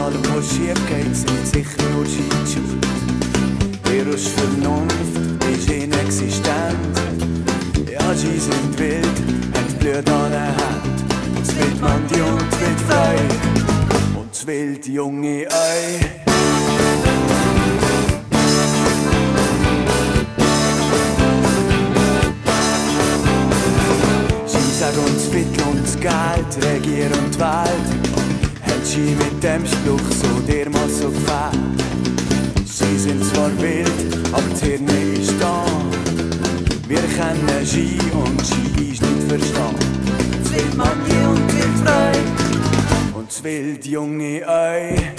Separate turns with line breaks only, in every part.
allem, was schief geht, sind sicher nur Scheitschuhe. Ihre Vernunft ist inexistent. Ja, sie sind wild, haben Blut an den Händen. Das wild Mandi und das wild Frei und das wild junge Ei. Sie sagen uns Viertel und das Geld, regieren und die Welt. Haben sie mit dem Spruch so dermaßen so gefällt. Sie sind zwar wild, aber das Hirn ist da. Wir kennen Ski und Ski ist nicht verstanden. Das wild Mandi und das wild Frei und das wild junge Ei.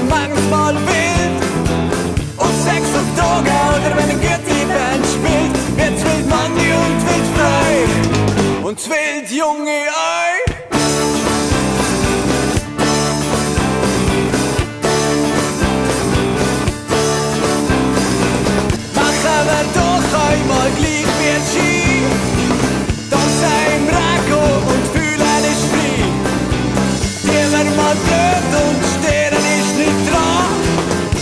Manchmal wild und Sex auf Drogen oder wenn ein gute Band spielt, wird's wild Mandi und wild Frei und das wild junge Ei. Machen wir doch einmal gleich wie Ski, tanzen im Regen und fühlen ist frei. Gehen wir mal blöd und Sternen ist nicht dran.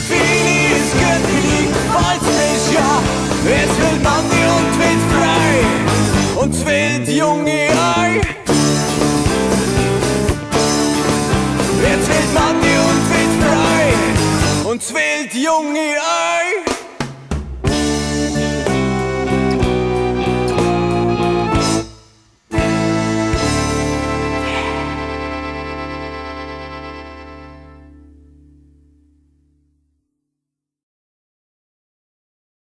Viele ist gut für dich, falls nicht ja. Jetzt wild Mandi und wild Frei und das wild junge Ei. Jetzt wild Mandi und wild Frei und das wild junge Ei.